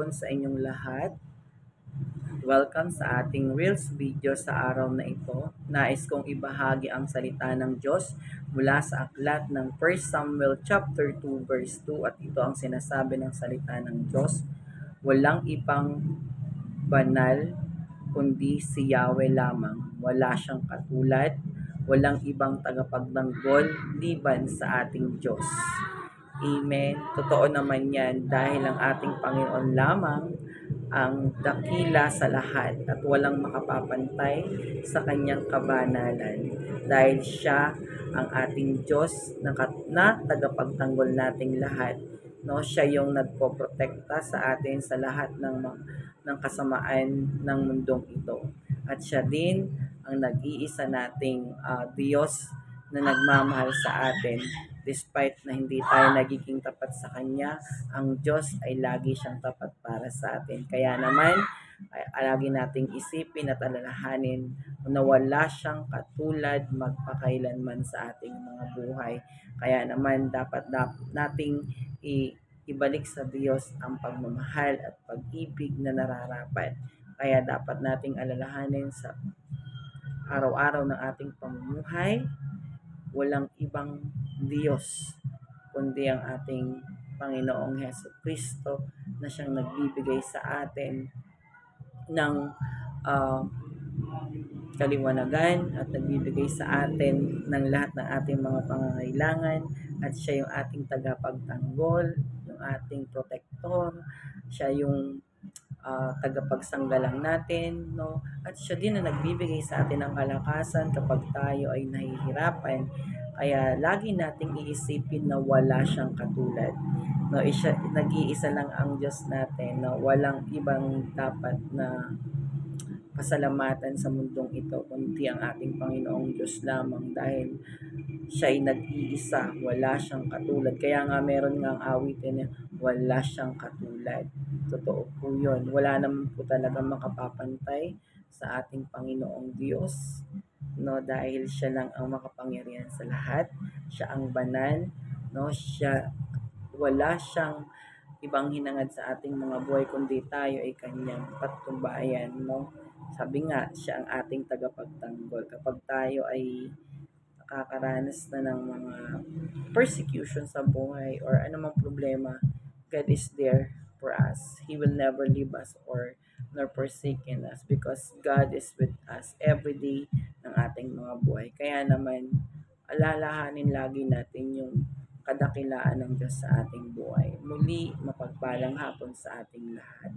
Sa inyong lahat. Welcome sa ating Reels video sa araw na ito. Nais kong ibahagi ang salita ng Diyos mula sa aklat ng 1 Samuel chapter 2 verse 2 at ito ang sinasabi ng salita ng Diyos. Walang ibang banal kundi si Yahweh lamang. Wala siyang katulad, walang ibang tagapagtanggol liban sa ating Diyos. Amen. Totoo naman yan dahil ang ating Panginoon lamang ang dakila sa lahat at walang makapapantay sa kanyang kabanalan dahil siya ang ating Diyos na tagapagtanggol nating lahat. No, siya yung nagpoprotekta sa atin sa lahat ng kasamaan ng mundong ito. At siya din ang nag-iisa nating Diyos na nagmamahal sa atin. Despite na hindi tayo nagiging tapat sa Kanya, ang Diyos ay lagi siyang tapat para sa atin. Kaya naman, ay lagi nating isipin at alalahanin na wala siyang katulad magpakailanman sa ating mga buhay. Kaya naman, dapat nating ibalik sa Diyos ang pagmamahal at pag-ibig na nararapat. Kaya dapat nating alalahanin sa araw-araw ng ating pamumuhay, walang ibang Diyos kundi ang ating Panginoong Hesukristo na siyang nagbibigay sa atin ng uh, kaliwanagan at nagbibigay sa atin ng lahat ng ating mga pangangailangan at siya yung ating tagapagtanggol, yung ating protektor, siya yung tagapagsanggalang natin, no? At siya din na nagbibigay sa atin ng kalakasan kapag tayo ay nahihirapan. Kaya lagi nating iisipin na wala siyang katulad. No, nag-iisa lang ang Diyos natin, no? Walang ibang dapat na pasalamatan sa mundong ito kundi ang ating Panginoong Diyos lamang dahil siya ay nag-iisa, wala siyang katulad. Kaya nga meron nga ang awitin niya, wala siyang katulad. Totoo po yun. Wala naman po talaga makapapantay sa ating Panginoong Diyos. No, dahil siya lang ang makapangyarihan sa lahat. Siya ang banal. No, wala siyang ibang hinangad sa ating mga buhay kundi tayo ay kanyang patnubayan. No? Sabi nga, siya ang ating tagapagtanggol. Kapag tayo ay nakakaranas na ng mga persecution sa buhay or anumang problema, God is there for us. He will never leave us or nor forsaken us because God is with us every day ng ating mga buhay. Kaya naman, alalahanin lagi natin yung kadakilaan ng Diyos sa ating buhay. Muli, mapagpalang hapon sa ating lahat.